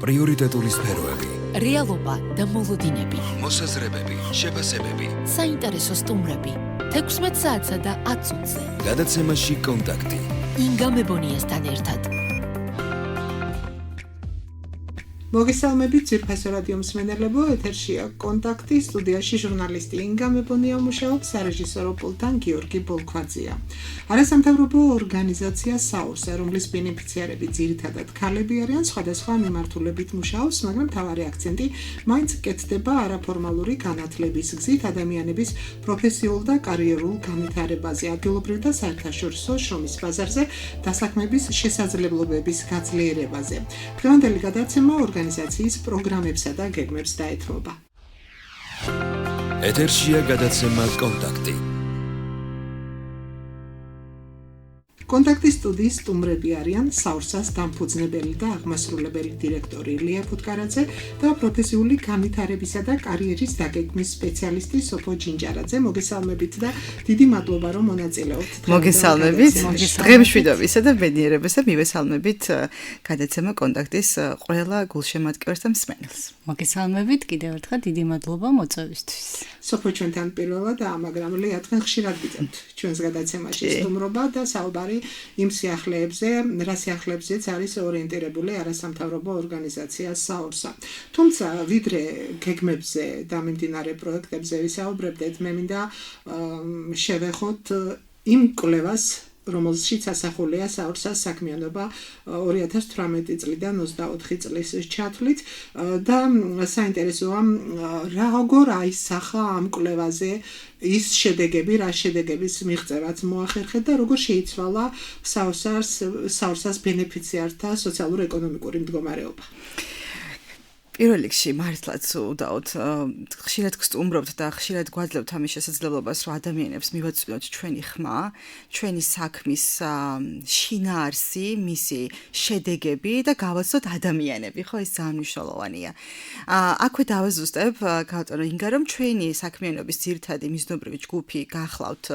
პრიორიტეტული სფეროები, რეალობა და მოლოდინები, მოსაზრებები, შეფასებები, საინტერესო სტუმრები, 16 საათსა და 10 წუთზე. გადაცემაში კონტაქტი. ინგა მებონიასთან ერთად. მოგესალმებით ძვირფასო რადიო მსმენელებო, ეთერშია კონტაქტი, სტუდიაში ჟურნალისტი ინგა მებონია მუშაობს, სარეჟისორო პულტთან გიორგი ბოლქვაძეა. არასამთავრობო ორგანიზაცია საურსა, რომლის ბენეფიციარები ძირითადად ქალები არიან, სხვადასხვა მიმართულებით მუშაობს, მაგრამ მთავარი აქცენტი მაინც კეთდება არაფორმალური განათლების გზით ადამიანების პროფესიულ და კარიერულ განვითარებაზე, ადგილობრივ და საერთაშორისო შრომის ბაზარზე, დასაქმების შესაძლებლობების გაძლიერებაზე. დღევანდელი გადაცემა ორგანიზაციის პროგრამებსა და გეგმებს დაეთმობა. ეთერშია გადაცემა კონტაქტი. კონტაქტის სტუდიის სტუმრები არიან საურსას დამფუძნებელი და აღმასრულებელი დირექტორი ლია ფუტკარაძე და პროფესიული განვითარებისა და კარიერის დაგეგმვის სპეციალისტი სოფო ჯინჯარაძე. მოგესალმებით და დიდი მადლობა რომ მონაწილეობთ. მოგესალმებით. დღემშვიდობისა და ბედნიერებისა მივესალმებით გადაცემა კონტაქტის ყველა გულშემატკივრს და მსმენელს. მოგესალმებით კიდევ ერთხელ დიდი მადლობა მოწვევისთვის. სოფო ჩვენთან პირველად მაგრამ ლია თქვენ ხშირად გიწევთ ჩვენს გადაცემაში სტუმრობა და საუბარი იმ სიახლეებზე, რა სიახლეებზეც არის ორიენტირებული არასამთავრობო ორგანიზაცია საურსა. თუმცა ვიდრე გეგმებზე და მიმდინარე პროექტებზე ვისაუბრებდეთ, მე მინდა შევეხოთ იმ კვლევას, რომელშიც ასახულია საურსას საქმიანობა 2018 წლიდან 24 წლის ჩათვლით და საინტერესოა როგორ აისახა ამ კვლევაზე ის შედეგები, რა შედეგების მიღწევაც მოახერხეთ და როგორ შეიცვალა საურსას ბენეფიციართა სოციალურ-ეკონომიკური მდგომარეობა. პირველ რიგში მართლაც უდაოდ ხშირად გსტუმრობთ და ხშირად გვაძლევთ ამის შესაძლებლობას, რომ ადამიანებს მივაწვდოთ ჩვენი ხმა, ჩვენი საქმის შინაარსი, მისი შედეგები და გავაცნოთ ადამიანები, ხო ეს ძალიან მნიშვნელოვანია. აქვე დავაზუსტებ გავტარო ინგა, რომ ჩვენი საქმიანობის ძირითადი მიზნობრივი ჯგუფი გახლავთ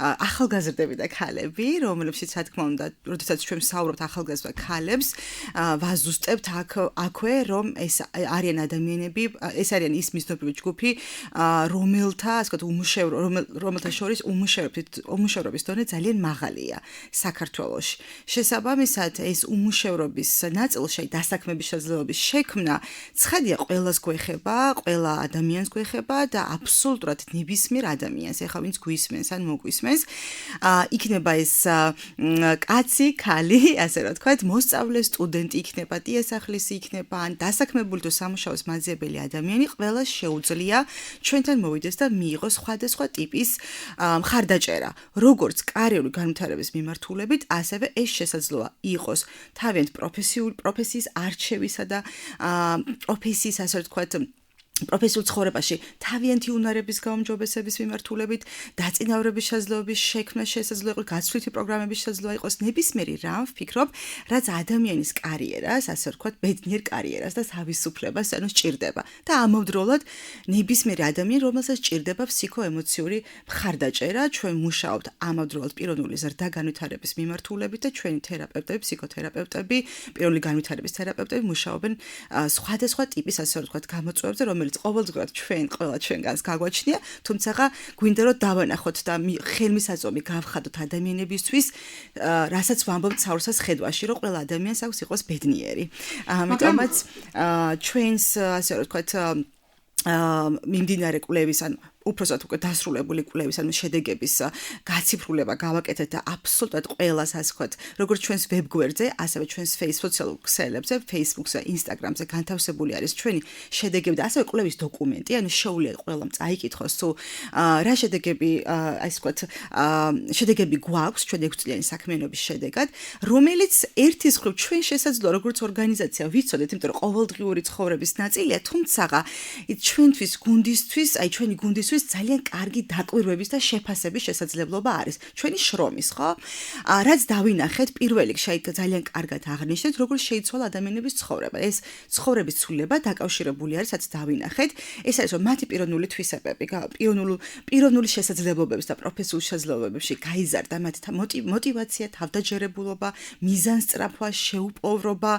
ახალგაზრდები და ქალები, რომლებშიც რა თქმა უნდა, როდესაც ჩვენ ვსაუბრობთ ახალგაზრდა ქალებს, ვაზუსტებთ აქვე, რომ ეს არიან ადამიანები, ეს არიან ის მიზნობრივი ჯგუფი, რომელთა, ასე ვთქვათ, რომელთა შორის უმუშევრობის დონე ძალიან მაღალია საქართველოში. შესაბამისად, ეს უმუშევრობის ნაწილში დასაქმების შესაძლებლობის შექმნა ცხადია ყველას გვეხება, ყველა ადამიანს გვეხება და აბსოლუტურად ნებისმიერ ადამიანს, ეხლა ვინც გვისმენს ან მოგვისმენს, იქნება ეს კაცი, ქალი, ასე რა ვთქვათ, მოსწავლე, სტუდენტი იქნება, დიასახლისი იქნება, ან დასაქმებული სამუშაოს მაძიებელი ადამიანი, ყველა შეუძლია ჩვენთან მოვიდეს და მიიღოს სხვადასხვა ტიპის მხარდაჭერა. როგორც კარიერული განვითარების მიმართულებით, ასევე ეს შესაძლოა იყოს თავიანთ პროფესიის არჩევისა და პროფესიის, ასე ვთქვათ, პროფესიულ ცხოვრებაში თავიანთი უნარების გაუმჯობესების მიმართულებით, დაწინაურების შესაძლებლობის შექმნა შესაძლოა იყოს, გაცვლითი პროგრამების შესაძლოა იყოს, ნებისმიერი რამ ვფიქრობ, რაც ადამიანის კარიერას, ასე ვთქვათ, ბედნიერ კარიერას და თავისუფლებას სჭირდება. და ამავდროულად ნებისმიერი ადამიანი, რომელსაც სჭირდება ფსიქოემოციური მხარდაჭერა, ჩვენ მუშაობთ ამავდროულად პიროვნული ზრდა განვითარების მიმართულებით და ჩვენი თერაპევტები, ფსიქოთერაპევტები, პიროვნული განვითარების თერაპევტები მუშაობენ სხვადასხვა ტიპის, ასე ვთქვათ, გამოწვევებზე, რომელიც ყოველდღურად ყველა ჩვენგანს გაგვაჩნია, თუმცა გვინდა რომ დავანახოთ და ხელმისაწვდომი გავხადოთ ადამიანებისთვის, რასაც ვამბობთ საურსას ხედვაში, რომ ყველა ადამიანს აქვს იყოს ბედნიერი. ამიტომაც ჩვენს, ასე ვთქვათ, მიმდინარე კვლევის ან უпроსტად უკვე დასრულებული კვლევის ან შედეგების გაციფრულება გავაკეთეთ და აბსოლუტურად ყველას, ასე ვთქვათ, როგორც ჩვენს ვებგვერდზე, ასევე ჩვენს სოციალურ ქსელებზე, Facebook-ზე, Instagram-ზე განთავსებული არის ჩვენი შედეგები და ასევე კვლევის დოკუმენტი, ანუ შეუძლია ყველამ წაიკითხოს, თუ რა შედეგები, ასე ვთქვათ, შედეგები გვაქვს ჩვენ 6 წლიანი საქმიანობის შედეგად, რომელიც ერთის მხრივ ჩვენ შესაძლოა როგორც ორგანიზაცია ვიცოდეთ, იმიტომ რომ ყოველდღიური ცხოვრების ნაწილია, თუმცა ჩვენთვის გუნდისთვის, აი ჩვენი გუნდის ჩვენთვის ძალიან კარგი დაკვირვების და შეფასების შესაძლებლობა არის. ჩვენი შრომის, ხო? რაც დავინახეთ, პირველ რიგში ძალიან კარგად აღნიშნეთ, როგორ შეიცვალა ადამიანების ცხოვრება. ეს ცხოვრების ცვლილება დაკავშირებული არის, რაც დავინახეთ. ეს არის, რომ მათი პიროვნული თვისებები, პიროვნული შესაძლებლობების და პროფესიული შესაძლებლობებში გაიზარდა მათი мотивация, თავდაჯერებულობა, მიზანსწრაფვა, შეუპოვრობა,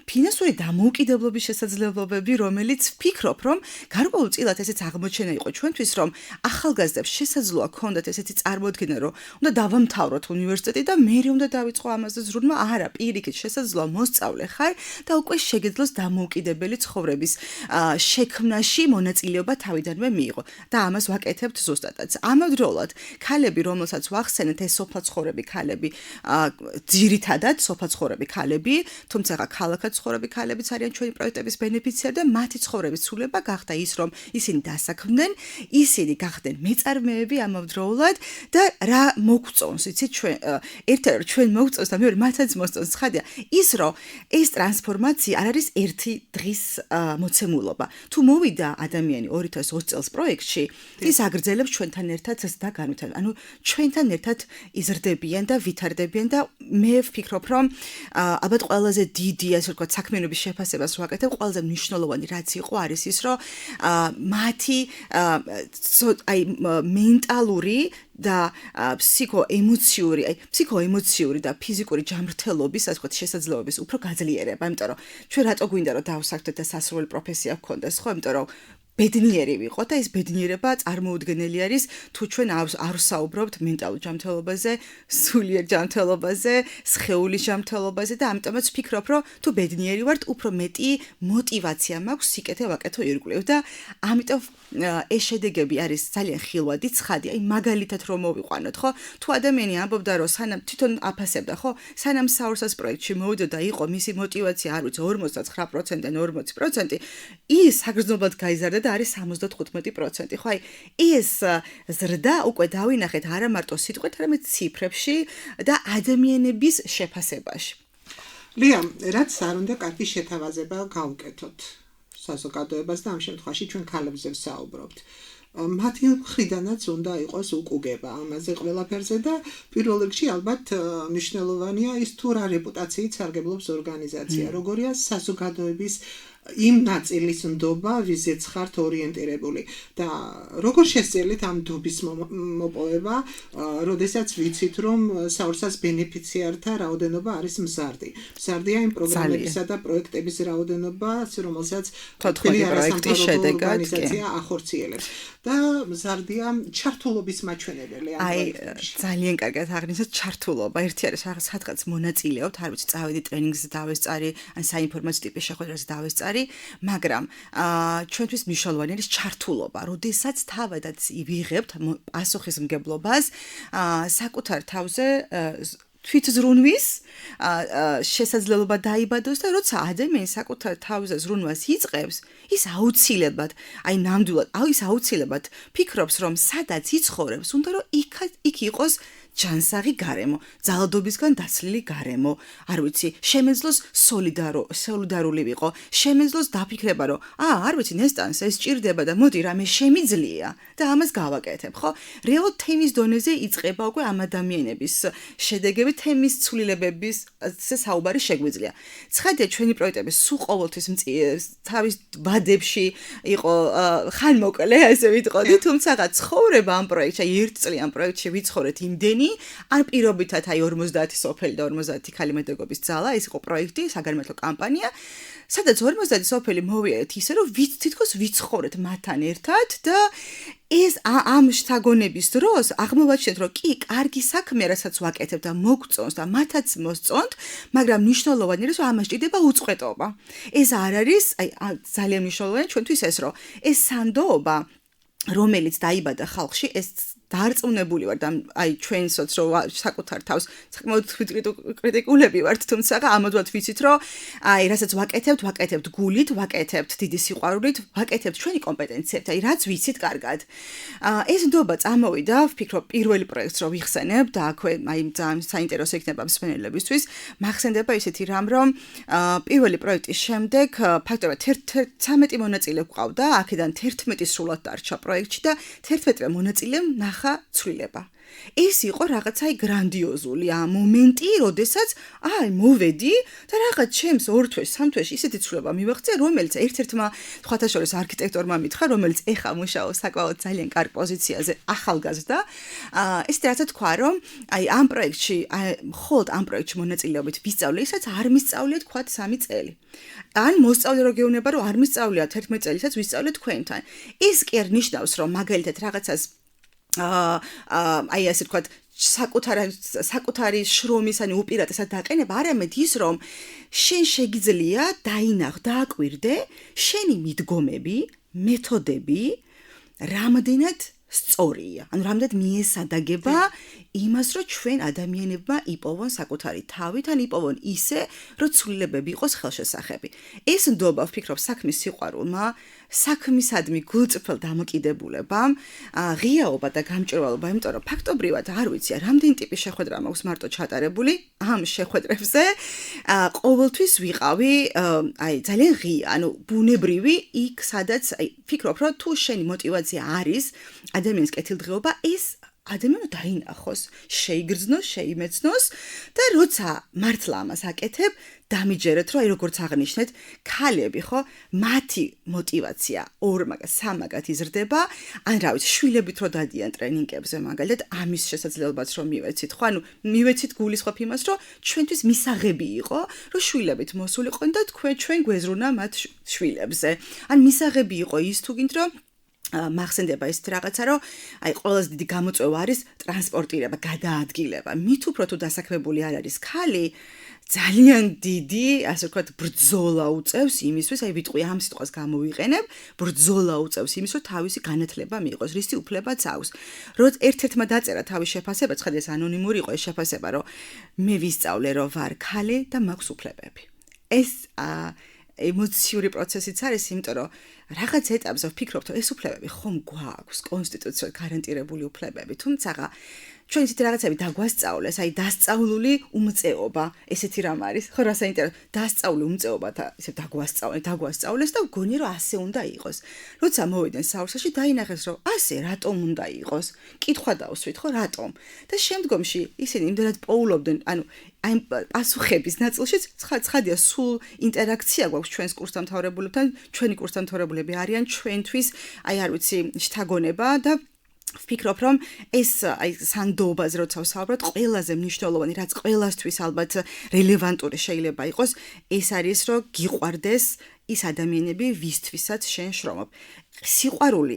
ფინანსური დამოუკიდებლობის შესაძლებლობები, რომელიც ვფიქრობ, რომ გარკვეულწილად ესეც აღმოჩენა იყო ჩვენთვის, რომ ახალგაზრდებს შესაძლოა ქონდათ ესეთი წარმოდგენა, რომ უნდა დავამთავროთ უნივერსიტეტი და მე უნდა დავიწყო ამაზე ზრუნვა. არა, პირიქით შესაძლოა მოსწავლე ხარ და უკვე შეგეძლოს დამოუკიდებელი ცხოვრების შექმნაში მონაწილეობა თავიდანვე მიიღო და ამას ვაკეთებთ ზუსტადაც. ამავდროულად, ქალები, რომელსაც ვახსენეთ, ეს სოფლაცხოვრები ქალები, ძირითადად სოფლაცხოვრები ქალები, თუმცა ქალაქად ცხოვრები ქალებიც არიან ჩვენი პროექტების ბენეფიციარი და მათი ცხოვრების ცვლილება გახდა ის, რომ ისინი დასაქმდნენ, ისინი გახდნენ მეწარმეები ამავდროულად და რა მოგწონს, იცით ჩვენ ერთ-ერთი ჩვენ მოგწონს და მეორე მათაც მოსწონს ცხადია ის, რომ ეს ტრანსფორმაცია არ არის ერთი დღის მოცემულობა. თუ მოვიდა ადამიანი 2020 წელს პროექტში, ის აგრძელებს ჩვენთან ერთად და განვითარებას. ანუ ჩვენთან ერთად იზრდებიან და ვითარდებიან და მე ვფიქრობ, რომ ალბათ ყველაზე დიდი, ასე ვთქვათ, საქმიანობის შეფასებას ვაკეთებ, ყველაზე მნიშვნელოვანი რაც იყო არის ის, რომ მათი მენტალური და ფსიქოემოციური და ფიზიკური ჯანმრთელობის, ასე ვთქვათ, შესაძლებლობის უფრო გაძლიერება, იმიტომ რომ ჩვენ რატო გვინდა რომ დავსაქმდეთ და სასურველი პროფესია გქონდეს, ხო? იმიტომ რომ ბედნიერი ვიყო და ეს ბედნიერება წარმოუდგენელი არის თუ ჩვენ არ ვსაუბრობთ მენტალურ ჯანმრთელობაზე, სულიერ ჯანმრთელობაზე, სხეულის ჯანმრთელობაზე და ამიტომაც ვფიქრობ, რომ თუ ბედნიერი ვართ, უფრო მეტი мотивация მაქვს სიკეთე ვაკეთო ირგვლივ და ამიტომ ეს შედეგები არის ძალიან ხილვადი, ცხადი, აი მაგალითად რომ მოვიყვანოთ, ხო? თუ ადამიანი ამბობდა, რომ სანამ თვითონ აფასებდა, ხო? სანამ საურსას პროექტში მოვიდა და იყო მისი мотивация, არ ვიცი, 59%-დან 40%, ის საგრძნობლად გაიზარდა და არის 75%, ხო? აი ეს ზრდა უკვე დავინახეთ არა მარტო სიტყვით, არამედ ციფრებში და ადამიანების შეფასებაში. ლია, რაც არ უნდა კარგი შეთავაზება გავუკეთოთ საზოგადოებას და ამ შემთხვევაში ჩვენ ქალებზე ვსაუბრობთ. მათი მხრიდანაც უნდა იყოს უკუგება ამაზე ყველაფერზე და პირველ რიგში ალბათ მნიშვნელოვანია ის თუ რა რეპუტაციით სარგებლობს ორგანიზაცია, როგორია საზოგადოების იმ ნაწილის ნდობა, ვიზეც ხართ ორიენტირებული და როგორ შესწავლით ამ ნდობის მოპოვება, როდესაც ვიცით, რომ საურსას ბენეფიციართა რაოდენობა არის მზარდი. მზარდია იმ პროგრამებისა და პროექტების რაოდენობა, რომელსაც თოთხმეტი პროექტის შედეგად ორგანიზაცია ახორციელებს. და მზარდია ჩართულობის მაჩვენებელი ამ პროექტებში. ძალიან კარგად აღნიშნეთ ჩართულობა. ერთი არის რაღაც სადღაც მონაწილეობთ, არ ვიცი, წავედი ტრენინგზე დავესწარი, ან საინფორმაციო ტიპის შეხვედრაზე დავესწარი, მაგრამ ჩვენთვის მნიშვნელოვანი არის ჩართულობა, როდესაც თავადაც ვიღებთ პასუხისმგებლობას საკუთარ თავზე თვითზრუნვის შესაძლებლობა დაიბადოს და როცა ადამიანი საკუთარ თავზე ზრუნვას იწყებს, ის აუცილებლად, აი ნამდვილად, ის აუცილებლად ფიქრობს, რომ სადაც იცხოვრებს, უნდა რომ იქ იყოს ჯანსაღი გარემო, ძალადობისგან დაცლილი გარემო, არ ვიცი, შემეძლოს სოლიდარული ვიყო, შემეძლოს დაფიქრება, რომ არ ვიცი, ნესტანს ეს ჭირდება და მოდი რამე შემიძლია და ამას გავაკეთებ, ხო? რეალურად თემის დონეზე იწყება უკვე ამ ადამიანების შედეგები, თემის ცვლილებების საუბარი შეგვიძლია. ცხადია, ჩვენი პროექტები სულ ყოველთვის თავის ბადებში იყო ხანმოკლე, ასე ვიტყოდი, თუმცა ცხოვრება ამ პროექტში, ერთწლიან პროექტში ვიცხოვრეთ იმდენი ან პირობითად აი 50 სოფელი და 50 ქალი მედაგოგის ძალა, ეს იყო პროექტი, საგანმანათლებლო კამპანია, სადაც 50 სოფელი მოვიარეთ ისე, რომ თითქოს ვიცხოვრეთ მათთან ერთად და ეს ამ შთაგონების დროს აღმოვაჩინეთ, რომ კი, კარგი საქმეა, რასაც ვაკეთებ და მოგწონს და მათაც მოსწონთ, მაგრამ მნიშვნელოვანი არის, რომ ამას ჭირდება უწყვეტობა. ეს არ არის, აი ძალიან მნიშვნელოვანია ჩვენთვის ეს, რომ ეს სანდოობა, რომელიც დაიბადა ხალხში, ეს დარწმუნებული ვარ და აი ჩვენსაც რომ საკუთარ თავს საკმაოდ კრიტიკულები ვართ, თუმცა ამოდვათ ვიცით რომ აი რასაც ვაკეთებთ გულით, ვაკეთებთ დიდი სიყვარულით, ვაკეთებთ ჩვენი კომპეტენციებით, აი რაც ვიცით კარგად. ეს ნდობა წამოვიდა, ვფიქრობ პირველი პროექტს რო ვიხსენებ და აქვე აი ძალიან საინტერესო იქნება მსმენელებისთვის. მახსენდება ისეთი რამ, რომ პირველი პროექტის შემდეგ ფაქტობრივად 13 მონაწილე გვყავდა, აქედან 11 სრულად დარჩა პროექტში და 11 მონაწილემ ნახა ცვლილება. ეს იყო რაღაცა გრანდიოზული მომენტი, როდესაც მოვედი და რაღაც ჩემს 2 თვეში, 3 თვეში ისეთი ცვლილება მივაღწია, რომელიც ერთ-ერთმა სხვათა შორის არქიტექტორმა მითხრა, რომელიც ეხა მუშაობს საკმაოდ ძალიან კარგ პოზიციაზე, ახალგაზრდა. ესეთი რაღაცა თქვა, რომ აი ამ პროექტში, მხოლოდ ამ პროექტში მონაწილეობით ვისწავლე, ისაც არ მისწავლია თქვა 3 წელი. ან მოსწავლე რო გეუბნება, რომ არ მისწავლია 11 წელიწადს ვისწავლე თქვენთან. ის კი არ ნიშნავს, რომ მაგალითად რაღაცას აი ასე ვთქვათ, საკუთარი შრომის ან უპირატესად დაყენება, არამედ ის, რომ შენ შეგიძლია დააკვირდე შენი მიდგომები, მეთოდები, რამდენად სწორია. ანუ რამდენად მიესადაგება იმას, რომ ჩვენ ადამიანებმა იპოვონ საკუთარი თავით, ან იპოვონ ისე, რომ ცვლილებები იყოს ხელშესახები. ეს ნდობა, ვფიქრობ, საქმის სიყვარულმა, საქმისადმი გულწრფელ დამოკიდებულებამ, ღიაობა და გამჭვირვალობა, იმიტომ რომ ფაქტობრივად არ ვიცი, რამდენი ტიპის შეხვედრა მაქვს მარტო ჩატარებული, ამ შეხვედრებზე ყოველთვის ვიყავი აი ძალიან ღია, ანუ ბუნებრივი იქ, სადაც აი ვფიქრობ, რომ თუ შენი мотиваცია არის ადამიანის კეთილდღეობა, ეს ადამიანო დაინახოს, შეიგრძნოს, შეიმეცნოს და როცა მართლა ამას აკეთებ, დამიჯერეთ, რომ აი როგორც აღნიშნეთ, ქალები ხო, მათი мотиваცია 2 მაგას 3 მაგათ იზრდება, ან რა ვიცი, შვილებით რო დადიან ტრენინგებზე, მაგალითად, ამის შესაძლებლობაც რომ მივეცით, ხო, ანუ მივეცით გულისხმობ იმას, რომ ჩვენთვის მისაღები იყო, რომ შვილებით მოსულიყო და ჩვენ გვეზრუნა მათ შვილებზე. ან მისაღები იყო ის თუ გინდ რომ მახსენდება ეს რაღაცა, რომ აი ყველაზე დიდი გამოწვევა არის ტრანსპორტირება, გადაადგილება. მით უფრო თუ დასაქმებული არ არის ქალი, ძალიან დიდი, ასე ვთქვათ, ბრძოლა უწევს იმისთვის, აი ვიტყვი ამ სიტყვას გამოვიყენებ, ბრძოლა უწევს იმის, რომ თავისი განათლება მიიღოს, რისი უფლებაც აქვს. როცა ერთ-ერთმა დაწერა თავის შეფასება, ცხადია ეს ანონიმური იყო ეს შეფასება, რომ მე ვისწავლე, რომ ვარ ქალი და მაქვს უფლებები. ეს ემოციური პროცესიც არის, იმიტომ რომ რაღაც ეტაპზე ვფიქრობ, რომ ეს უფლებები ხომ გვაქვს, კონსტიტუციურად გარანტირებული უფლებები, თუმცა ჩვენ ისეთი რაღაცები დაგვასწავლეს, აი დასწავლული უმწეობა, ესეთი რამ არის, ხო რა საინტერესო, დასწავლული უმწეობა და ისე დაგვასწავლეს და ვგონი რომ ასე უნდა იყოს. როცა მოვიდნენ საურსაში, დაინახეს რომ ასე რატომ უნდა იყოს? კითხვა დავსვით, ხო, რატომ? და შემდგომში ისინი იმდენად პოულობდნენ, ანუ აი პასუხების ნაწილშიც ცხადია სულ ინტერაქცია გვაქვს ჩვენს კურსდამთავრებულებთან, ჩვენი კურსდამთავრებულები არიან ჩვენთვის, აი არ ვიცი, შთაგონება და ვფიქრობ, რომ ეს აი სანდობაზე როცა ვსაუბრობ, ყველაზე მნიშვნელოვანი, რაც ყველასთვის ალბათ რელევანტური შეიძლება იყოს, ეს არის, რომ გიყვარდეს ის ადამიანები, ვისთვისაც შენ შრომობ. სიყვარული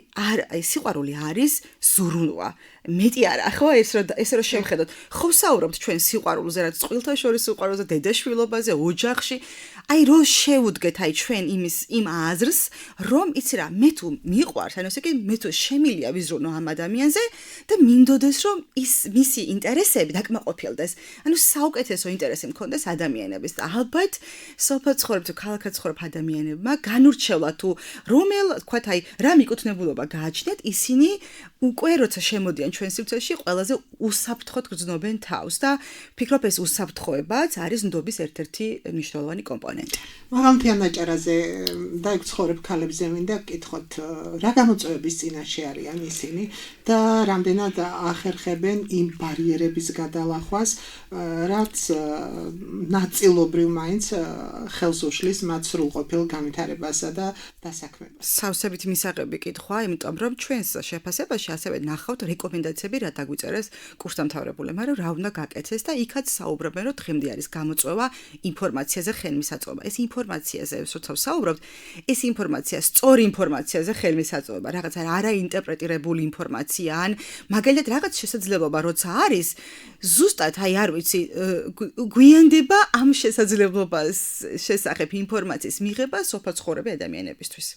არის ზრუნვა. მეტი არა, ხო, ეს რომ შევხედოთ. ხო ვსაუბრობთ ჩვენ სიყვარულზე, რაც წყვილთა შორის სიყვარულზე, დედაშვილობაზე, ოჯახში. აი რო შევუდგეთ აი ჩვენ იმ აზრს, რომ იცი რა, მე თუ მიყვარს, ანუ ესე იგი, მე თუ შემილია ვიზრუნო ამ ადამიანზე და მინდოდეს, რომ მისი ინტერესები დაკმაყოფილდეს. ანუ საუკეთესო ინტერესი მქონდეს ადამიანების. და ალბათ სოფელ ცხოვრებ თუ ქალაქად ცხოვრებ ადამიანებმა განურჩევლა თუ თქვათ აი რა მიკუთვნებულობა გააჩნიათ, ისინი უკვე როცა შემოდიან ჩვენ სივრცეში, ყველაზე უსაფრთხოდ გრძნობენ თავს და ვფიქრობ ეს უსაფრთხოებაც არის ნდობის ერთ-ერთი მნიშვნელოვანი კომპონენტი. მაღალმთიან აჭარაზე და იქ ცხოვრებ ქალებზე მინდა გკითხოთ, რა გამოწვევების წინაშე არიან ისინი და რამდენად ახერხებენ იმ ბარიერების გადალახვას, რაც ნაწილობრივ მაინც ხელს უშლის მათ სრულყოფილ განვითარებასა და დასაქმებას. სავსებით მისაღები კითხვა, იმიტომ რომ ჩვენს შეფასებაში ასევე ნახავთ რეკომენდაციები რა დაგვიწერეს კურსდამთავრებულებმა, რომ რა უნდა გაკეთდეს და იქაც საუბრობენ, რომ დღემდე არის გამოწვევა ინფორმაციაზე ხელმისაწვდომი მისაწვდომობა. ეს ინფორმაციაზე, როცა ვსაუბრობთ, ეს ინფორმაცია სწორი ინფორმაციაზე ხელმისაწვდომობა, რაღაცა არაინტერპრეტირებული ინფორმაცია ან მაგალითად რაღაც შესაძლებლობა, როცა არის, ზუსტად აი არ ვიცი, გვიანდება ამ შესაძლებლობას შესახებ ინფორმაციის მიღება სოფლაცხოვრები ადამიანებისთვის.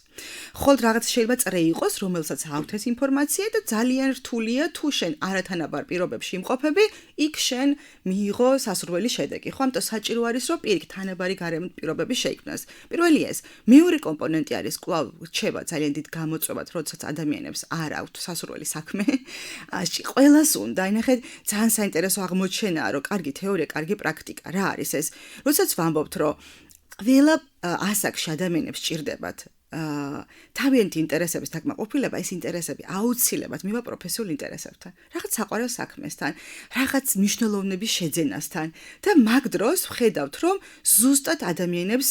ხოლმე რაღაც შეიძლება წრე იყოს, რომელსაც აქვთ ეს ინფორმაცია და ძალიან რთულია თუ შენ არათანაბარ პირობებში იმყოფები, იქ შენ მიიღო სასურველი შედეგი. ხო, ამიტომ საჭირო არის, რომ პირიქით თანაბარი გარემო პირობები შეიქმნას. პირველი ეს, მეორე კომპონენტი არის კვლავ რჩება ძალიან დიდ გამოწვევად, როდესაც ადამიანებს არ აქვთ სასურველი საქმე. ყველას უნდა, ნახეთ, ძალიან საინტერესო აღმოჩენაა, რომ კარგი თეორია, კარგი პრაქტიკა. რა არის ეს? როდესაც ვამბობთ, რომ ყველა ასაკში ადამიანებს სჭირდებათ თავიანთი ინტერესების დაკმაყოფილება, ეს ინტერესები აუცილებლად მივა პროფესიულ ინტერესებთან, რაღაც საყვარელ საქმესთან, რაღაც მნიშვნელოვნების შეძენასთან და მაგ დროს ვხედავთ, რომ ზუსტად ადამიანებს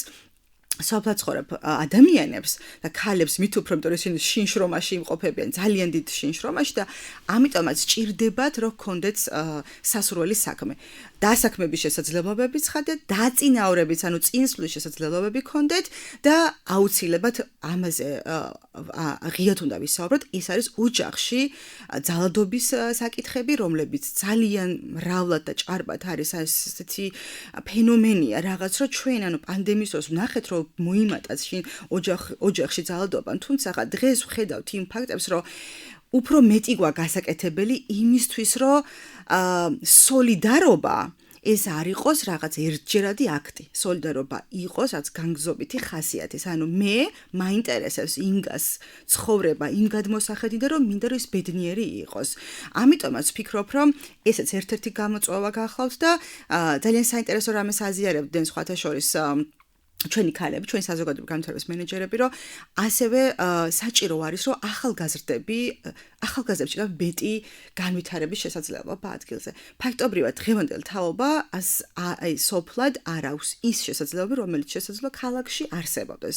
სოფლაცხოვრებ ადამიანებს და ქალებს მით უფრო, იმიტომ რომ ისინი შინშრომაში იმყოფებიან, ძალიან დიდ შინშრომაში და ამიტომაც სჭირდებათ, რომ გქონდეთ სასურველი საქმე. დასაქმების შესაძლებლობებიც ხარდეთ, დაწინაურებიც, ანუ წინსვლის შესაძლებლობები გქონდეთ და აუცილებლად ამაზე ღიად უნდა ვისაუბროთ. ეს არის ოჯახში ძალადობის საკითხები, რომლებიც ძალიან მრავლად და ჭარბად არის ესეთი ფენომენია, რაღაც რომ ჩვენ ანუ პანდემიის დროს ვნახეთ, რომ მოიმატაც შინ ოჯახში ძალადობა, თუმცა დღეს ვხედავთ იმ ფაქტებს, რომ უფრო მეტი გვაქვს გასაკეთებელი იმისთვის, რომ სოლიდარობა ეს არ იყოს რაღაც ერთჯერადი აქტი. სოლიდარობა იყოს რაც განგზობითი ხასიათის. ანუ მე მაინტერესებს ინგას ცხოვრება იმ გადმოსახედი და რომ მინდა რომ ის ბედნიერი იყოს. ამიტომაც ვფიქრობ, რომ ესეც ერთ-ერთი გამოწვევა გახლავთ და ძალიან საინტერესო რამეს აზიარებდნენ სხვათა შორის ჩვენი ქალები, ჩვენი საზოგადოებრივი განვითარების მენეჯერები, რომ ასევე საჭირო არის, რომ ახალგაზრდებში მეტი განვითარების შესაძლებლობა ადგილზე. ფაქტობრივად დღევანდელ თაობა აი სოფლად არ აქვს ის შესაძლებლობა, რომელიც შესაძლოა ქალაქში არსებობდეს.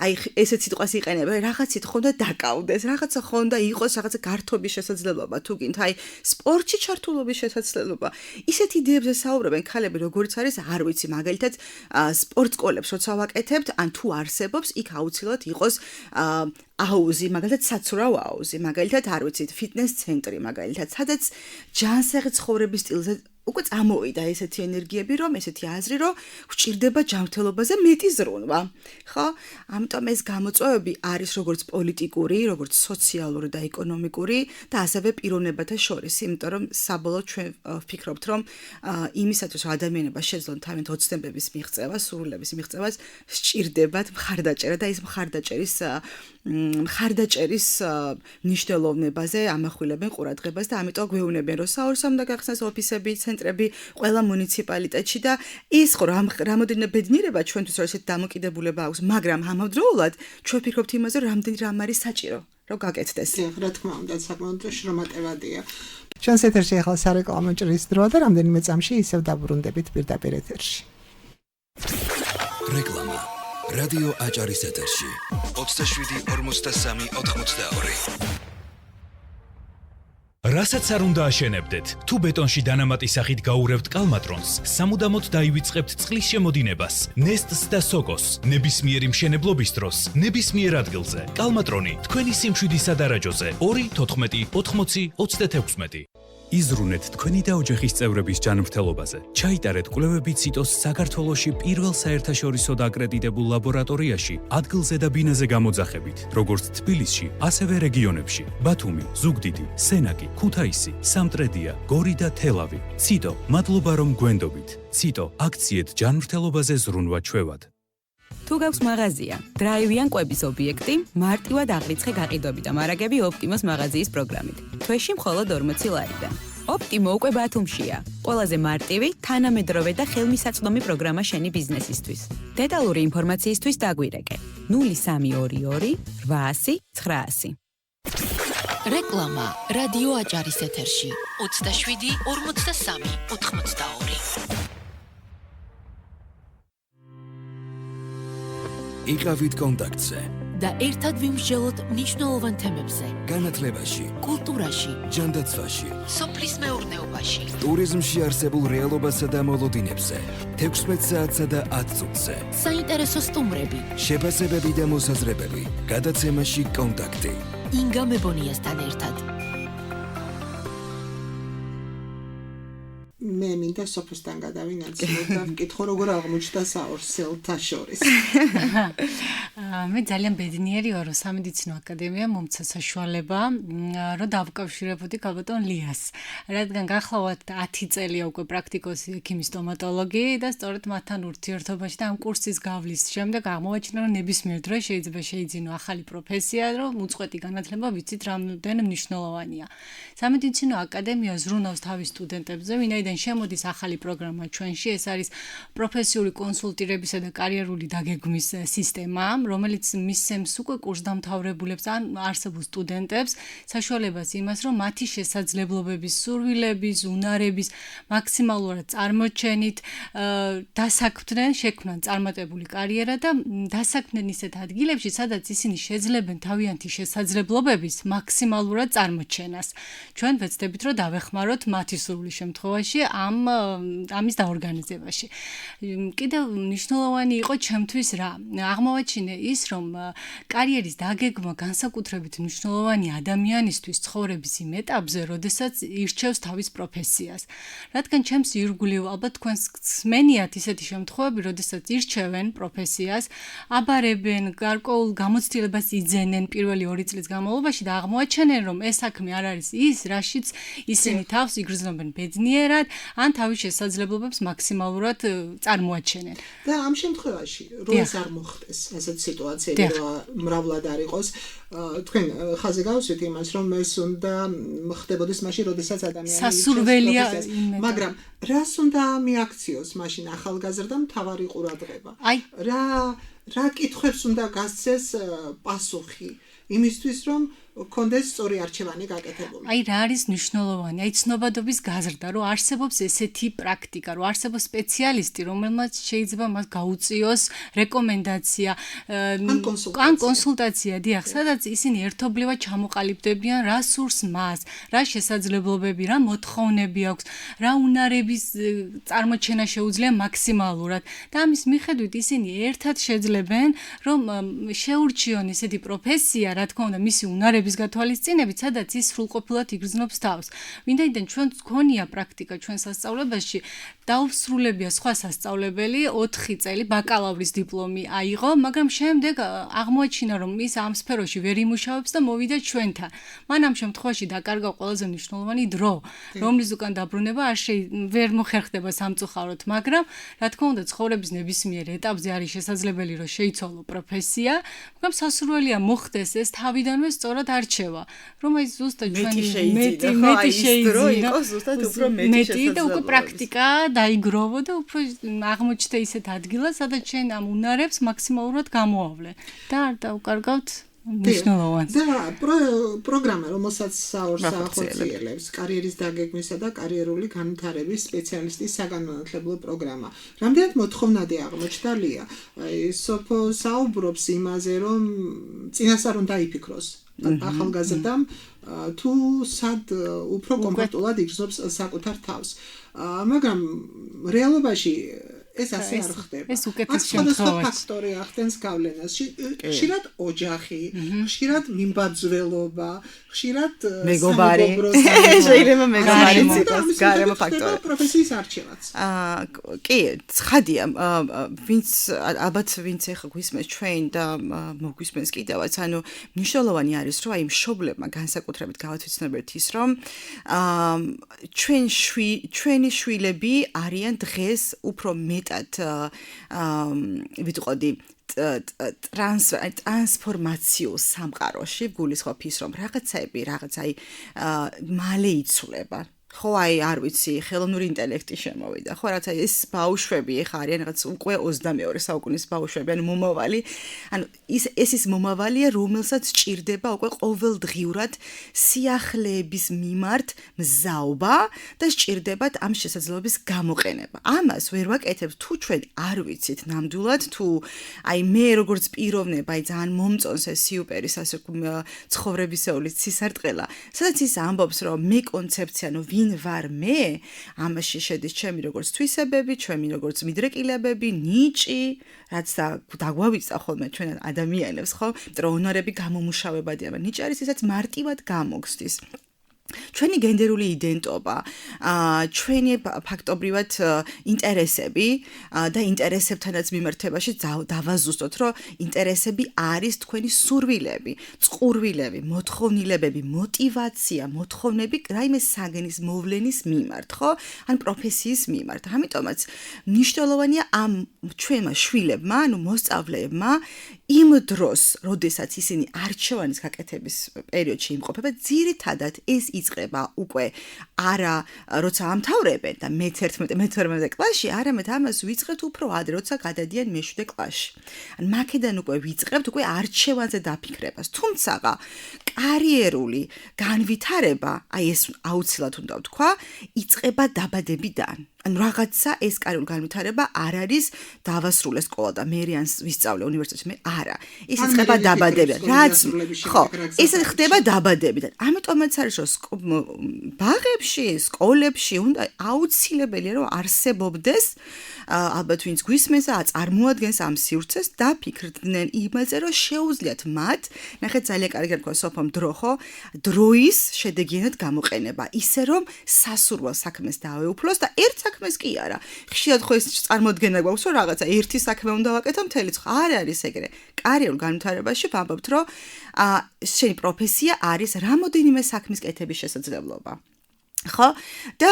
აი ესეთ სიტყვას იყენებენ, რაღაც სიტყვა უნდა დაკავდეს, რაღაცა ხონდა იყოს, რაღაცა გართობის შესაძლებლობა, თუ გინდ, აი სპორტში ჩართულობის შესაძლებლობა. ისეთ იდეებზე საუბრობენ ქალები, როგორც არის, არ ვიცი, მაგალითად სპორტ სკოლებს როცა ვაკეთებთ, ან თუ არსებობს, იქ აუცილებლად იყოს აუზი, მაგალითად საცურაო აუზი, მაგალითად არ ვიცით, ფიტნეს ცენტრი, მაგალითად, სადაც ჯანსაღი ცხოვრების სტილზე უკვე წამოვიდა ესეთი ენერგიები, რომ ესეთი აზრი, რომ გვჭირდება ჯანმრთელობაზე მეტი ზრუნვა. ხო? ამიტომ ეს გამოწვევები არის როგორც პოლიტიკური, როგორც სოციალური და ეკონომიკური და ასევე პიროვნებათა შორის, იმიტომ რომ საბოლოოდ ჩვენ ვფიქრობთ, რომ იმისათვის რომ ადამიანება შეძლონ თავიანთ ოცნებების მიღწევა, სურვილების მიღწევას, სჭირდებათ მხარდაჭერა და ეს მხარდაჭერის მნიშვნელოვნებაზე ამახვილებენ ყურადღებას და ამიტომ გვეუბნებიან, რომ საორსა უნდა გახსნას ოფისები, ცენტრები ყველა მუნიციპალიტეტში და ის რამოდენიმე ბედნიერება ჩვენთვის რომ ესეთ დამოკიდებულება აქვს, მაგრამ ამავდროულად ჩვენ ვფიქრობთ იმაზე, რომ რამდენი რამ არის საჭირო, რომ გაკეთდეს. რა თქმა უნდა, საკმაოდ შრომატევადია. ჩვენს ეთერში ახლა სარეკლამო ჭრის დროა და რამდენიმე წამში ისევ დაბრუნდებით პირდაპირ ეთერში. რეკლამა. რადიო აჭარის ეთერში 27-43-82. რასაც არ უნდა აშენებდეთ, თუ ბეტონში დანამატის სახით გაურევთ კალმატრონს, სამუდამოდ დაივიწყებთ წყლის შემოდინებას, ნესტს და სოკოს, ნებისმიერი მშენებლობის დროს, ნებისმიერ ადგილზე. კალმატრონი თქვენი სიმშვიდის სადარაჯოზე 2-14-80-36. იზრუნეთ თქვენი და ოჯახის წევრების ჯანმრთელობაზე. ჩაიტარეთ კვლევები ციტოს საქართველოში პირველ საერთაშორისო აკრედიტებულ ლაბორატორიაში, ადგილზე და ბინაზე გამოძახებით, როგორც თბილისში, ასევე რეგიონებში: ბათუმი, ზუგდიდი, სენაკი, ქუთაისი, სამტრედია, გორი და თელავი. ციტო, მადლობა რომ გვენდობით. ციტო, აქციეთ ჯანმრთელობაზე ზრუნვა ჩვევად. თუ გაქვს მაღაზია, დრაივიან კვების ობიექტი, მარტივად აღრიცხე გაყიდვები და მარაგები ოპტიმოს მაღაზიის პროგრამით. თვეში მხოლოდ 40 ლარიდან. ოპტიმო უკვე ბათუმშია. ყველაზე მარტივი, თანამედროვე და ხელმისაწვდომი პროგრამა შენი ბიზნესისთვის. დეტალური ინფორმაციისთვის დაგვირეკე 0322 800 900. რეკლამა რადიო აჭარის ეთერში 27 43 82. იყავით კონტაქტზე. და ერთად ვიმსჯელოთ მნიშვნელოვან თემებზე. განათლებაში, კულტურაში, ჯანდაცვაში, სოფლის მეურნეობაში. ტურიზმში არსებულ რეალობასა და მოლოდინებზე, 16 საათსა და 10 წუთზე. საინტერესო სტუმრები. შეფასებები და მოსაზრებები, გადაცემაში კონტაქტი. ინგა მებონიასთან ერთად. მე მინდა სოფოსთან გადავინაცვლო და ვკითხო როგორ აღმოჩნდა საორსელთა შორის. მე ძალიან ბედნიერი ვარ, რომ სამედიცინო აკადემია მომცა საშუალება, რომ დავკავშირებოდი ქალბატონ ლიას. რადგან გახლავთ 10 წელია უკვე პრაქტიკოსი ექიმი სტომატოლოგი და სწორედ მათთან ურთიერთობაში და ამ კურსის გავლის შემდეგ აღმოვაჩინა, რომ ნებისმიერ დროს შეიძლება შეიძინო ახალი პროფესია, რომ უწყვეტი განათლება ვიცით რამდენი მნიშვნელოვანია. სამედიცინო აკადემია ზრუნავს თავის სტუდენტებზე, ვინაიდან შემოდის ახალი პროგრამა ჩვენში, ეს არის პროფესიული კონსულტირებისა და კარიერული დაგეგმვის სისტემა, რომელიც მისცემს უკვე კურსდამთავრებულებს ან არსებულ სტუდენტებს საშუალებას იმას, რომ მათი შესაძლებლობების, სურვილების, უნარების მაქსიმალურად წარმოჩენით დასაქმდნენ, შექმნან წარმატებული კარიერა და დასაქმდნენ ისეთ ადგილებში, სადაც ისინი შეძლებენ თავიანთი შესაძლებლობების მაქსიმალურად წარმოჩენას. ჩვენ ვეცდებით, რომ დავეხმაროთ მათი სურვილის შემთხვევაში ამის დაორგანიზებაში. კიდევ მნიშვნელოვანი იყო ჩემთვის რა? აღმოვაჩინე ის, რომ კარიერის დაგეგმა განსაკუთრებით მნიშვნელოვანი ადამიანისთვის ცხოვრების იმ ეტაპზე, როდესაც ირჩევს თავის პროფესიას. რადგან ჩემს ირგვლივ ალბათ თქვენს გსმენიათ ისეთი შემთხვევები, როდესაც ირჩევენ პროფესიას, აბარებენ, გარკვეულ გამოცდილებას იძენენ პირველი 2 წლის განმავლობაში და აღმოაჩენენ, რომ ეს საქმე არ არის ის, რაშიც ისინი თავს იგრძნობენ ბედნიერად, ან თავის შესაძლებლობებს მაქსიმალურად წარმოაჩენენ. და ამ შემთხვევაში, რომ ეს არ მოხდეს, ასეთ სიტუაციები რომ მრავლად არ იყოს, თქვენ ხაზი გავუსვით იმას, რომ ეს უნდა ხდებოდეს მაშინ, როდესაც ადამიანი სასურველია, მაგრამ რას უნდა მიაქციოს მაშინ ახალგაზრდამ თავარი ყურადღება? რა კითხვებს უნდა გასცეს პასუხი იმისთვის, რომ კონდეს სწორი არჩევანი გაკეთებული. რა არის მნიშვნელოვანი? ცნობადობის გაზრდა, რომ არსებობს ესეთი პრაქტიკა, რომ არსებობს სპეციალისტი, რომელმაც შეიძლება მას გაუწიოს რეკომენდაცია ან კონსულტაცია, დიახ, სადაც ისინი ერთობლივად ჩამოყალიბდებიან, რა სურს მას, რა შესაძლებლობები, რა მოთხოვნები აქვს, რა უნარების წარმოჩენა შეუძლია მაქსიმალურად და ამის მიხედვით ისინი ერთად შეძლებენ, რომ შეურჩიონ ესეთი პროფესია, რა თქმა უნდა, მისი უნარების გათვალისწინებით, სადაც ის სრულყოფილად იგრძნობს თავს. ვინაიდან ჩვენ გქონია პრაქტიკა ჩვენ სასწავლებელში, დაუსრულებია სხვა სასწავლებელი 4 წელი ბაკალავრის დიპლომი აიღო, მაგრამ შემდეგ აღმოაჩინა, რომ ის ამ სფეროში ვერ იმუშავებს და მოვიდა ჩვენთან. მან ამ შემთხვევაში დაკარგა ყველაზე მნიშვნელოვანი დრო, რომლის უკან დაბრუნება ვერ მოხერხდება სამწუხაროდ, მაგრამ რა თქმა უნდა, ცხოვრების ნებისმიერ ეტაპზე არის შესაძლებელი, რომ შეიცვალო პროფესია, მაგრამ სასურველია მოხდეს ეს თავიდანვე სწორად არჩევა, რომ აი ზუსტად ჩვენი მეტი შეიძინა, მეტი და უკვე პრაქტიკა დაიგროვო და უფრო აღმოჩნდა ისეთ ადგილას, სადაც ჩვენ ამ უნარებს მაქსიმალურად გამოავლე და არ დავკარგავთ მნიშვნელოვანს. და პროგრამა, რომელსაც ახორციელებს კარიერის დაგეგმისა და კარიერული განვითარების სპეციალისტის საგანმანათლებლო პროგრამა. რამდენად მოთხოვნადი აღმოჩნდა ლია? სოფო საუბრობს იმაზე, რომ წინასწარ უნდა იფიქროს ახალგაზრდამ თუ სად უფრო კომფორტულად იგრძნობს საკუთარ თავს. მაგრამ რეალობაში ეს ასე არ ხდება. ეს უკეთეს შემთხვევაში ფაქტორი ახდენს გავლენას. ხშირად ოჯახი, ხშირად მიმბაძველობა, ხშირად მეგობარი, შეიძლება მეგობარი ციტოს გარემო ფაქტორი. პროფესიის არჩევაც. კი, ცხადია, ალბათ ვინც ახლა გვისმენს ჩვენ და მოგვისმენს კიდევაც, ანუ მნიშვნელოვანი არის, რომ აი მშობლებმა განსაკუთრებით გავათვიცნობთ ის, რომ ჩვენი შვილები არიან დღეს უფრო მეტად ვიტყოდი ტრანსფორმაციულ სამყაროში, გულისხმობ ის, რომ რაღაცა მალე იცვლება. ხო აი არ ვიცი ხელოვნური ინტელექტი შემოვიდა ხო რაც ეს ბავშვები ეხა არიან რაღაც უკვე 22 საუკუნის ბავშვები ანუ მომავალი ანუ ეს ის მომავალია რომელსაც ჭირდება უკვე ყოველდღიურად სიახლეების მიმართ მზაობა და სჭირდებათ ამ შესაძლებლობის გამოყენება ამას ვერ ვაკეთებ თუ ჩვენ არ ვიცით ნამდვილად თუ აი მე როგორც პიროვნება აი ძალიან მომწონს ეს სიუპერის ასე ცხოვრებისეული ცისარტყელა სადაც ის ამბობს რომ მე კონცეფცია ნუ ვინ ვარ მე ამაში შედის ჩემი როგორც თვისებები ჩემი როგორც მიდრეკილებები ნიჭი რაც დაგვავიწყდა ხოლმე ჩვენ ადამიანებს ხო რომ უნარები გამომუშავებადია მაგრამ ნიჭი არის ისაც მარტივად გამოგსდის ჩვენი გენდერული იდენტობა, ჩვენი ფაქტობრივად ინტერესები და ინტერესებთანაც მიმართებაში დავაზუსტოთ, რომ ინტერესები არის თქვენი სურვილები, წყურვილები, მოთხოვნილებები, мотивация, მოთხოვნები რაიმე საგნის მოვლენის მიმართ, ხო? ან პროფესიის მიმართ. ამიტომაც მნიშვნელოვანია ამ ჩვენმა შვილებმა, ანუ მოსწავლეებმა იმ დროს, როდესაც ისინი არჩევანის გაკეთების პერიოდში იმყოფებენ, ძირითადად ეს იწყება უკვე არა როცა ამთავრებენ და მე-11 კლასში, არამედ ამას ვიწყებთ უფრო ადრე, როცა გადადიან მე-7 კლასში. ან მაქედან უკვე ვიწყებთ უკვე არჩევანზე დაფიქრებას. თუმცა კარიერული განვითარება, აი ეს აუცილებლად უნდა ვთქვა, იწყება დაბადებიდან. ან რაღაცა ეს კარიერული განვითარება არ არის დავასრულე სკოლა და მე რიანს ვისწავლე უნივერსიტეტში მე არა ის იწყება დაბადებიდან რაც ხო ეს ხდება დაბადებიდან ამიტომაც არის რომ ბაღებში სკოლებში უნდა აუცილებელია რომ არსებობდეს ალბათ ვინც გვისმენს და წარმოადგენს ამ სივრცეს და ფიქრდნენ იმაზე რომ შეუძლიათ მათ ნახეთ ძალიან კარგი რქვა სოფომ დრო ხო დროის შედეგიანად გამოყენება ისე რომ სასურველ საქმეს დავეუფლოს და ერთ საქმეს კი არა. ხშირად ხო ეს წარმოდგენა გვაქვს, რომ რაღაცა ერთი საქმე უნდა ვაკეთო მთელი წელი. არ არის ეგრე. კარიერულ განვითარებაში ვამბობთ, რომ შენი პროფესია არის რამოდენიმე საქმის კეთების შესაძლებლობა. ხო? და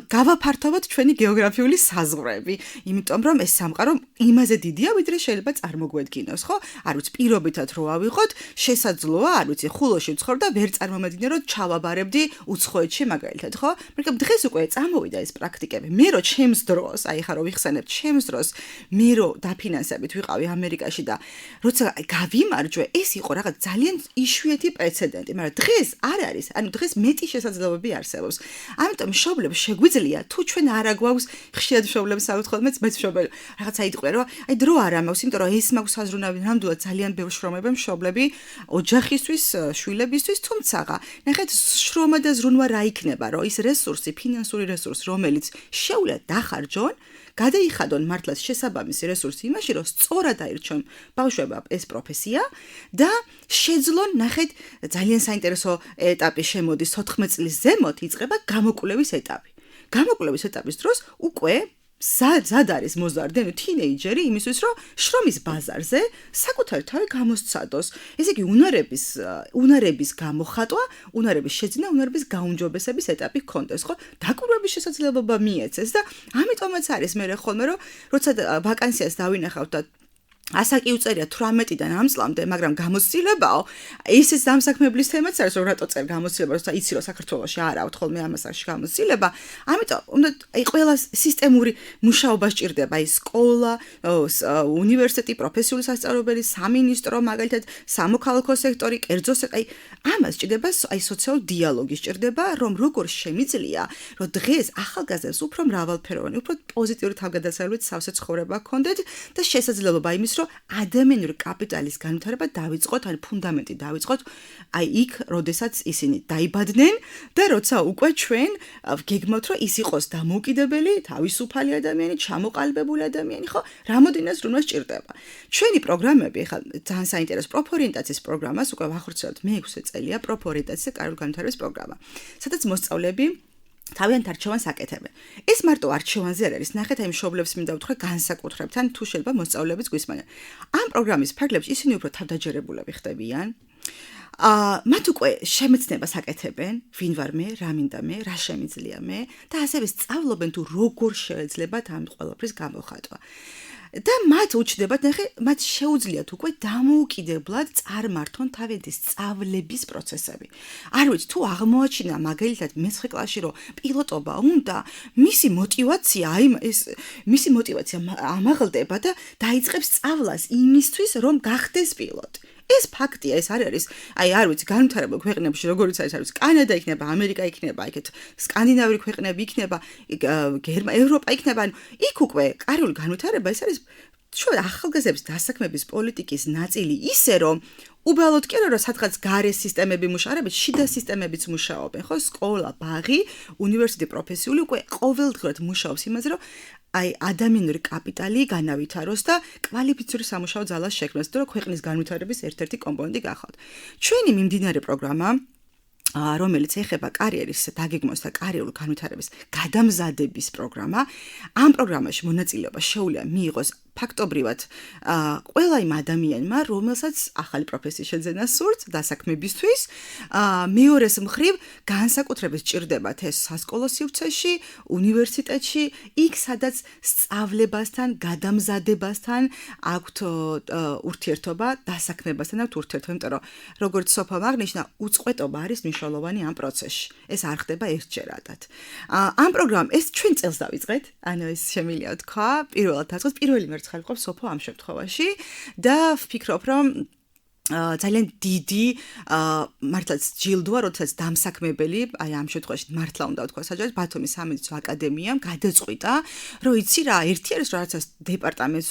გავაფართოვოთ ჩვენი გეოგრაფიული საზღვრები, იმიტომ რომ ეს სამყარო იმაზე დიდია, ვიდრე შეიძლება წარმოგვედგინოს, ხო? არ ვიცი, პირობითად რო ავიღოთ, შესაძლოა, არ ვიცი, ხულოში ვცხოვრ და ვერ წარმომედგინე, რომ ჩავაბარებდი უცხოეთში მაგალითად, ხო? მაგრამ დღეს უკვე წამოვიდა ეს პრაქტიკები. მე რო ჩემს დროს, აი ხა რო ვიხსენებ ჩემს დროს, მე რო დაფინანსებით ვიყავი ამერიკაში და როცა გავიმარჯვე, ეს იყო რაღაც ძალიან იშვიათი პრეცედენტი, მაგრამ დღეს არ არის, ანუ დღეს მეტი შესაძლებლობები არსებობს. ამიტომ მშობლებს შეგვიძლია თუ ჩვენ არა გვაქვს ხშირად მშობლებს ავუთხოთ მეც მშობელი რაღაცა იტყვია რომ აი დრო არ ამაქვს იმიტომ რომ ეს მაქვს საზრუნავი ნამდვილად ძალიან ბევრ შრომებენ მშობლები ოჯახისთვის შვილებისთვის თუმცა ნახეთ შრომა და ზრუნვა რა იქნება რომ ის რესურსი ფინანსური რესურსი რომელიც შეუძლია დახარჯონ გადაიხადონ მართლაც შესაბამისი რესურსი იმაში რომ სწორად აირჩიონ ბავშვებმა ეს პროფესია და შეძლონ ნახეთ ძალიან საინტერესო ეტაპი შემოდის 14 წლის ზემოთ იწყება გამოკვლევის ეტაპი. გამოკვლევის ეტაპის დროს უკვე ზად არის მოზარდი, ანუ თინეიჯერი იმისთვის, რომ შრომის ბაზარზე საკუთარი თავი გამოსცადოს. ესე იგი უნარების გამოხატვა, უნარების შეძენა, უნარების გაუმჯობესების ეტაპი გქონდეს, ხო? დაკვირვების შესაძლებლობა მიეცეს და ამიტომაც არის მე ხოლმე რომ როცა ვაკანსიას დავინახავთ და ასაკი უწერია 18-დან ამ წლამდე, მაგრამ გამოცდილებაო, ისიც დამსაქმებლის თემაც არის, რომ რატო წერ გამოცდილება, როცა იცი რომ საქართველოში არ აქვს ხოლმე ამასაში გამოცდილება, ამიტომ უნდა აი ყველა სისტემური მუშაობა სჭირდება, აი სკოლა, უნივერსიტეტი, პროფესიული სასწავლებელი, სამინისტრო, მაგალითად, სამოქალაქო სექტორი, კერძო სექტორი, აი ამას სჭირდება აი სოციალური დიალოგი სჭირდება, რომ როგორ შემიძლია, რომ დღეს ახალგაზრდებს უფრო მრავალფეროვანი, უფრო პოზიტიური თავგადასავლით სავსე ცხოვრება ჰქონდეთ და შესაძლებლობა იმის რომ ადამიანური კაპიტალის განვითარება დავიწყოთ, ან ფუნდამენტი დავიწყოთ, აი იქ, როდესაც ისინი დაიბადნენ და როცა უკვე ჩვენ გეგმავთ, რომ ის იყოს დამოუკიდებელი, თავისუფალი ადამიანი, ჩამოყალიბებული ადამიანი, ხო? რამოდენას ზრუნვა სჭირდება. ჩვენი პროგრამები, ხა ძალიან საინტერესო პროფორიენტაციის პროგრამას უკვე ვახორციელებთ მე-6 წელია პროფორიენტაციის კარიერული განვითარების პროგრამა, სადაც მოსწავლეები თავიანთ არჩევანს აკეთებენ. ეს მარტო არჩევანზე არ არის. ნახეთ, აი მშობლებს მინდა ვთქვა განსაკუთრებთან თუ შეიძლება მოსწავლეებიც გვისმენენ. ამ პროგრამის ფარგლებში ისინი უფრო თავდაჯერებულები ხდებიან. მათ უკვე შემეცნებას აკეთებენ, ვინ ვარ მე, რა მინდა მე, რა შემიძლია მე და ასევე სწავლობენ თუ როგორ შეეძლებათ ამ ყველაფრის გამოხატვა. და მათ უჩნდებათ, ნახე, მათ შეუძლიათ უკვე დამოუკიდებლად წარმართონ თავიანთი სწავლების პროცესები. არ ვიცი, თუ აღმოაჩინა მაგალითად მე-9 კლასში რომ პილოტობა უნდა, მისი მოტივაცია ამაღლდება და დაიწყებს სწავლას იმისთვის, რომ გახდეს პილოტი. ეს ფაქტია, ეს არ არის, არ ვიცი, განვითარებულ ქვეყნებში, როგორც არის, კანადა იქნება, ამერიკა იქნება, იქეთ სკანდინავიური ქვეყნები იქნება, ევროპა იქნება, ანუ იქ უკვე კარული განვითარება, ეს არის ახალგაზრდების დასაქმების პოლიტიკის ნაწილი ისე, რომ უბრალოდ კი არა, რომ სადღაც გარე სისტემები მუშაობენ, შიდა სისტემებიც მუშაობენ, ხო? სკოლა, ბაღი, უნივერსიტეტი, პროფესიული უკვე ყოველდღურად მუშაობს იმაზე, რომ ადამიანური კაპიტალი განავითაროს და კვალიფიციური სამუშაო ძალას შექმნას, და რომ ქვეყნის განვითარების ერთ-ერთი კომპონენტი გახავთ. ჩვენი მიმდინარე პროგრამა რომელიც ეხება კარიერის დაგეგმვას და კარიერული განვითარების გადამზადების პროგრამა, ამ პროგრამაში მონაწილეობა შეუძლია მიიღოს ფაქტობრივად ყველა იმ ადამიანმა, რომელსაც ახალი პროფესიის შეძენა სურს დასაქმებისთვის, მეორეს მხრივ განსაკუთრებით სჭირდებათ ეს სასკოლო სივრცეში, უნივერსიტეტში, იქ სადაც სწავლებასთან, გადამზადებასთან აქვთ ურთიერთობა, დასაქმებასთან აქვთ ურთიერთობა, იმიტომ რომ როგორც სოფამ აღნიშნა, უწყვეტობა არის მნიშვნელოვანი ამ პროცესში. ეს არ ხდება ერთჯერადად. ამ პროგრამამ ეს ჩვენ წელს დავიწყეთ, ანუ ეს შემიძლია თქვა, პირველად დაწყოს პირველი მერცხალი ყავს სოფო ამ შემთხვევაში და ვფიქრობ, რომ ძალიან დიდი მართლაც ჯილდოა, როდესაც დამსაქმებელი, ამ შემთხვევაში მართლა უნდა ვთქვა საჯაროდ ბათუმის სამედიცინო აკადემიამ გადაწყვიტა, რომ იცი რა, ერთი არის რომ რაღაცას დეპარტამენტს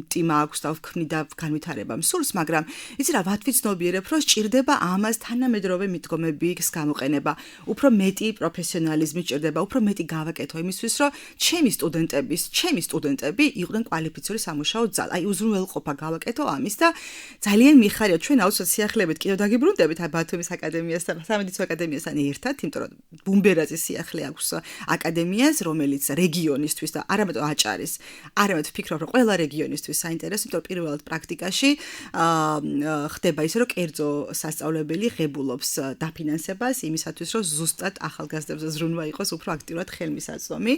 ტიმა აქვს და ვქმნიდა განვითარებამ სურს, მაგრამ იცი რა, ვათვიცნობიერებ, რომ სჭირდება ამას თანამედროვე მიდგომების გამოყენება, უფრო მეტი პროფესიონალიზმი სჭირდება, უფრო მეტი გავაკეთო იმისთვის, რომ ჩემი სტუდენტები იყვნენ კვალიფიციური სამუშაო ძალა. აი უზრუნველყოფა გავაკეთო ამის და ძალიან მიხარია ჩვენ აუცილებლად სიახლეებით კიდევ დაგიბრუნდებით ბათუმის აკადემიასთან, სამედიცინო აკადემიასთან ერთად, იმიტომ რომ ბუმბერაძის სიახლე აქვს აკადემიას, რომელიც რეგიონისთვის და არამედ აჭარის, არამედ ვფიქრობ, რომ ყველა რეგიონისთვის საინტერესო, იმიტომ რომ პირველად პრაქტიკაში ხდება ისე, რომ კერძო სასწავლებელი ღებულობს დაფინანსებას იმისათვის, რომ ზუსტად ახალგაზრდებზე ზრუნვა იყოს უფრო აქტიურად ხელმისაწვდომი.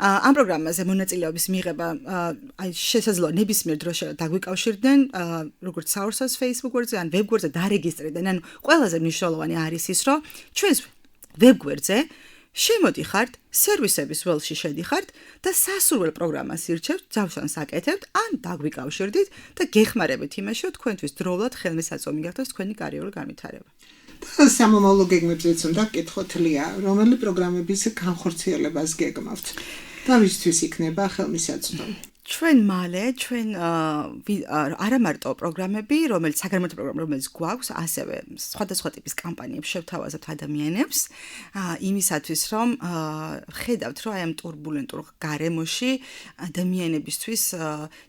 ამ პროგრამაზე მონაწილეობის მიღება შესაძლოა ნებისმიერ დროში დაგვიკავშირდნენ, როგორც საურსოს Facebook ან ვებგვერდზე დარეგისტრირდნენ, ანუ ყველაზე მნიშვნელოვანი არის ის, რომ ჩვენს ვებგვერდზე შემოდიხართ, სერვისების ველში შედიხართ და სასურველ პროგრამას ირჩევთ, ძავშანს აკეთებთ, ან დაგვიკავშირდით და გეხმარებით იმაში, რომ თქვენთვის დროულად ხელმისაწვდომი გახდეს თქვენი კარიერული განვითარება. და სამომავლო გეგმებზეც უნდა გკითხოთ ლია, რომელი პროგრამების განხორციელებას გეგმავთ და ვისთვის იქნება ხელმისაწვდომი? ჩვენ მალე, არა მარტო პროგრამები, რომელიც საგანმანათლებლო პროგრამა, რომელიც გვაქვს, ასევე სხვადასხვა ტიპის კამპანიებს შევთავაზებთ ადამიანებს, იმისათვის, რომ ხედავთ, რომ აი ამ ტურბულენტურ გარემოში ადამიანებისთვის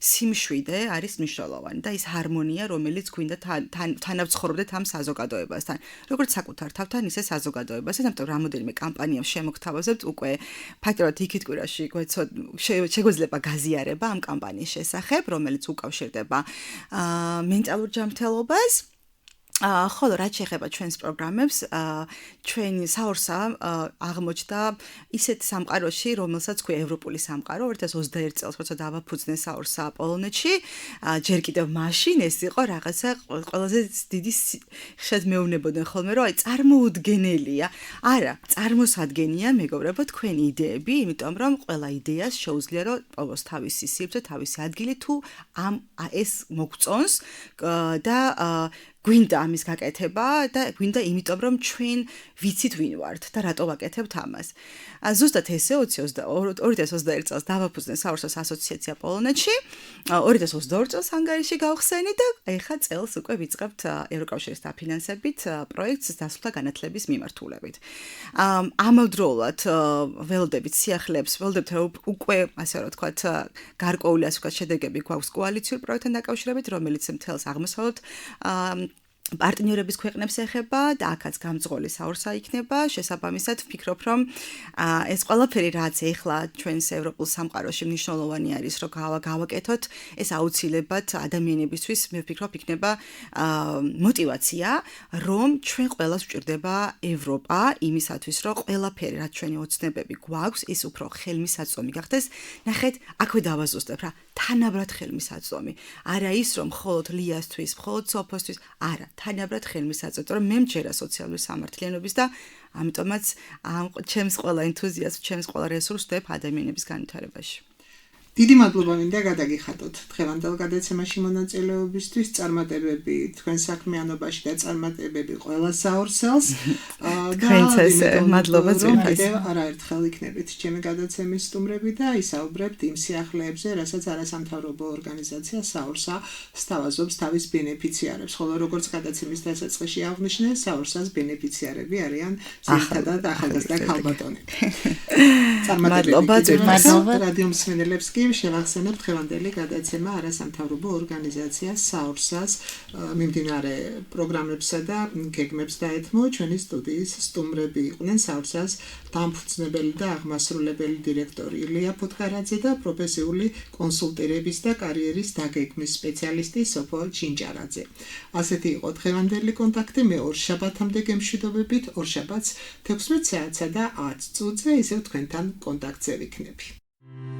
სიმშვიდე არის მნიშვნელოვანი და ის ჰარმონია, რომელიც გვინდა თანავცხოვრობდეთ ამ საზოგადოებასთან. როგორც საკუთარ თავთან, ისე საზოგადოებასთან, ამიტომ რამოდენიმე კამპანიებს შემოგთავაზებთ უკვე ფაქტობრივად იქით კვირაში შეგვეძლება გაზიარება ამ კამპანიის შესახებ, რომელიც უკავშირდება მენტალურ ჯანმრთელობას. ხოლო რაც შეეხება ჩვენს პროგრამებს, ჩვენი საურსა აღმოჩნდა ისეთ სამყაროში, რომელსაც ქვია ევროპული სამყარო, 2021 წელს, როცა დავაფუძნეს საურსა პოლონეთში, ჯერ კიდევ მაშინ ეს იყო რაღაცა ყველაზე დიდი ხშირად მეუბნებოდნენ ხოლმე, რომ აი წარმოუდგენელია. არა, წარმოსადგენია, მეგობრებო, თქვენი იდეები, იმიტომ რომ ყველა იდეას შეუძლია რომ პოვოს თავისი სივრცე, თავისი ადგილი თუ ეს მოგწონს და გვინდა ამის გაკეთება და გვინდა იმიტომ რომ ჩვენ ვიცით ვინ ვართ და რატო ვაკეთებთ ამას. ზუსტად ესე 2021 წელს დავაფუძნეს საურსოს ასოციაცია პოლონეთში, 2022 წელს ჰანგარიში გავხსენი და ეხა წელს უკვე ვიწყებთ ევროკავშირის დაფინანსებით პროექტს დასავლთა განათლების მიმართულებით. ამავდროულად ველოდებით სიახლეებს, ველოდებით უკვე ასე რომ ვთქვათ გარკვეული ასე ვთქვათ შედეგები გვაქვს კოალიციურ პროექტთან დაკავშირებით, რომელიც მთელს აღმოსავლეთ პარტნიორების ქვეყნებს ეხება და აქაც გამძღოლი საურსა იქნება. შესაბამისად ვფიქრობ, რომ ეს ყველაფერი რაც ეხლა ჩვენს ევროპულ სამყაროში მნიშვნელოვანი არის, რომ გავაკეთოთ, ეს აუცილებლად ადამიანებისთვის მე ვფიქრობ იქნება мотиваცია, რომ ჩვენ ყველას ვჭირდება ევროპა იმისათვის, რომ ყველაფერი რაც ჩვენი ოცნებები გვაქვს, ის უფრო ხელმისაწვდომი გახდეს. ნახეთ, აქვე დავაზუსტებ რა. თანაბრად ხელმისაწვდომი. არა ის რომ მხოლოდ ლიასთვის, მხოლოდ სოფოსთვის, არა, თანაბრად ხელმისაწვდომი, რომ მე მჯერა სოციალური სამართლიანობის და ამიტომაც ჩემს ყველა ენთუზიაზმს, ჩემს ყველა რესურსს ვდებ ადამიანების განვითარებაში. დიდი მადლობა მინდა გადაგიხადოთ დღევანდელ გადაცემაში მონაწილეობისთვის, წარმატებები თქვენ საქმიანობაში და წარმატებები ყველა საორსელს. მადლობა ძვირფას. არაერთხელ იქნებით ჩემი გადაცემის სტუმრები და ისაუბრებთ იმ სიახლეებზე, რასაც არასამთავრობო ორგანიზაცია საორსა სთავაზობს თავის ბენეფიციარებს, ხოლო როგორც გადაცემის დასაწყისში აღნიშნე, საორსას ბენეფიციარები არიან ძირითადად ახალგაზრდა ქალბატონები. მადლობა ძვირფას. რადიო მსმენელებს კი შევახსენებთ დღევანდელი გადაცემა არასამთავრობო ორგანიზაციას საორსას მიმდინარე პროგრამებსა და გეგმებს დაეთმო. ჩვენი სტუდიის სტუმრები იყვნენ საორსას დამფუძნებელი და აღმასრულებელი დირექტორი ილია ფუტკარაძე და პროფესიული კონსულტირების და კარიერის დაგეგმვის სპეციალისტი სოფო ჩინჭარაძე. ასეთი იყო დღევანდელი კონტაქტი. მე ორ შაბათამდე გემშვიდობებით, ორ შაბათს 16 საათსა და 10 წუთზე ისევ თქვენთან კონტაქტზე ვიქნები.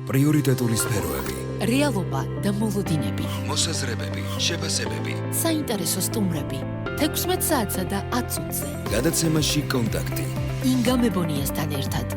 პრიორიტეტული სფეროები, რეალობა და მოლოდინები, მოსაზრებები, შეფასებები. საინტერესო სტუმრები 16 საათსა და 10 წუთზე. გადაცემაში კონტაქტი. ინგა მებონიასთან ერთად.